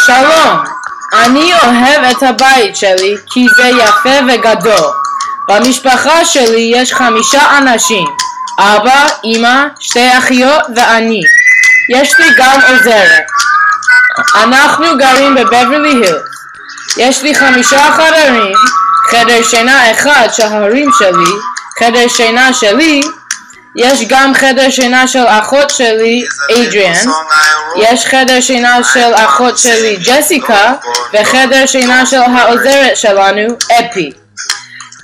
שלום, אני אוהב את הבית שלי כי זה יפה וגדול. במשפחה שלי יש 5 אנשים, אבא, אמא, 2 אחיות ואני. יש לי גם עוזרת. אנחנו גרים בבברלי הילס. יש לי 5 חדרים, חדר שינה אחד של ההורים שלי, חדר שינה שלי, יש גם חדר שינה של אחות שלי, אדריאן, יש חדר שינה של אחות שלי, ג'סיקה, וחדר שינה של העוזרת שלנו, אפי.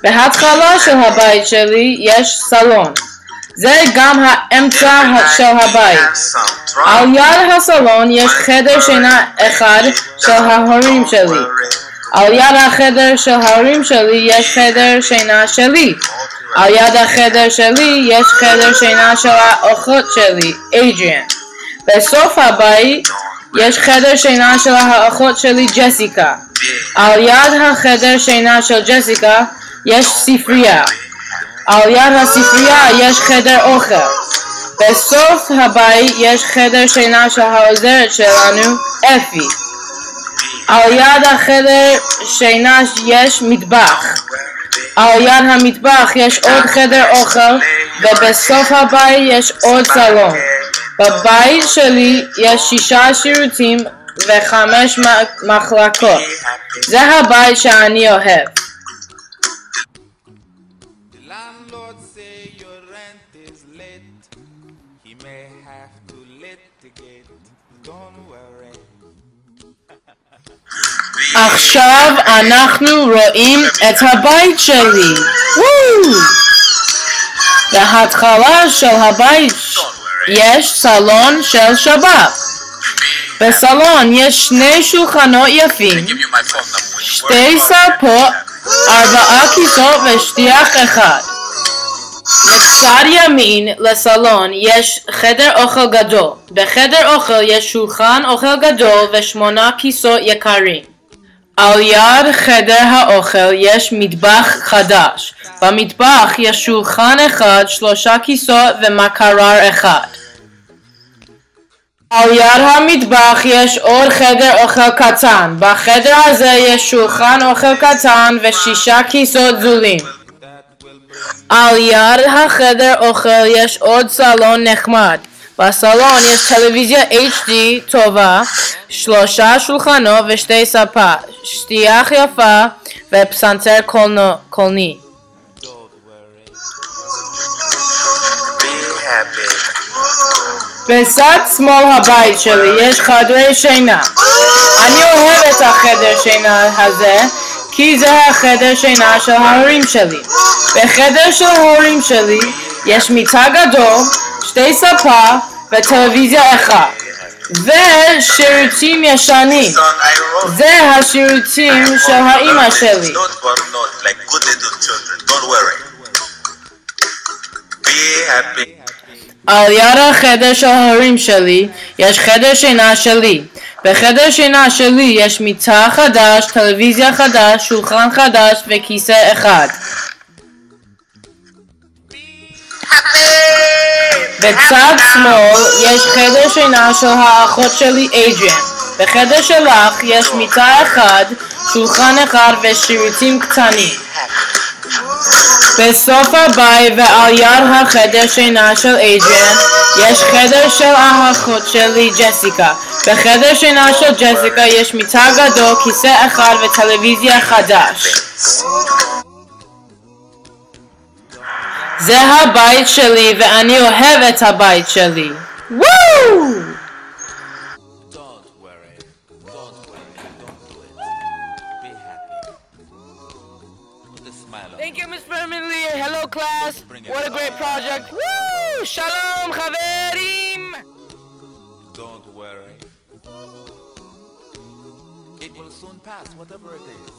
בהתחלה של הבית שלי יש סלון. זה גם האמצע של הבית. על יד הסלון יש חדר שינה אחד של ההורים שלי. על יד החדר של ההורים שלי יש חדר שינה שלי. על יד החדר שלי יש חדר שינה של האחות שלי, אדריאן. בסוף הבית יש חדר שינה של האחות שלי, ג'סיקה. על יד החדר שינה של ג'סיקה יש ספרייה. על יד הספרייה יש חדר אוכל. בסוף הבית יש חדר שינה של העוזרת שלנו, אפי. על יד החדר שינה יש מטבח. על יד המטבח יש עוד חדר אוכל, ובסוף הבית יש עוד סלון. בבית שלי יש 6 שירותים ו5 מחלקות. זה הבית שאני אוהב. עכשיו אנחנו רואים את הבית שלי. בהתחלה של הבית יש סלון של שבת. בסלון יש 2 שולחנות יפים, 2 ספות, 4 כיסאות ושטיח אחד. לצד ימין לסלון יש חדר אוכל גדול. בחדר אוכל יש שולחן אוכל גדול ו8 כיסאות יקרים. על יד חדר האוכל יש מטבח חדש. במטבח יש שולחן אחד, 3 כיסאות ומקרר אחד. על יד המטבח יש עוד חדר אוכל קטן. בחדר הזה יש שולחן אוכל קטן ו6 כיסאות זולים. על יד החדר אוכל יש עוד סלון נחמד. בסלון יש טלוויזיה HD טובה, 3 שולחנות ו2 ספה, שטיח יפה ופסנתר קולני. בצד שמאל הבית שלי יש חדרי שינה. אני אוהב את החדר שינה הזה כי זה החדר שינה של ההורים שלי. בחדר של ההורים שלי יש מיטה גדול, 2 ספה וטלוויזיה אחד. ושירותים ישנים. זה השירותים של האמא שלי. על יד החדר של ההורים שלי יש חדר שינה שלי. בחדר שינה שלי יש מיטה חדש, טלוויזיה חדש, שולחן חדש וכיסא אחד. בצד שמאל יש חדר שינה של האחות שלי, אדריאן. בחדר שלך יש מיטה אחד, שולחן אחד ושירותים קטנים. בסוף הבית ועל יד החדר שינה של אדריאן יש חדר של האחות שלי, ג'סיקה. בחדר שינה של ג'סיקה יש מיטה גדול, כיסא אחד וטלוויזיה חדש. זה הבית שלי ואני אוהב את הבית שלי. Thank you, Miss Emily. Hello, class. What a great project. Woo! Shalom, חברים. Don't worry. It will soon pass, whatever it is.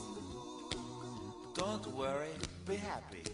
Don't worry, be happy.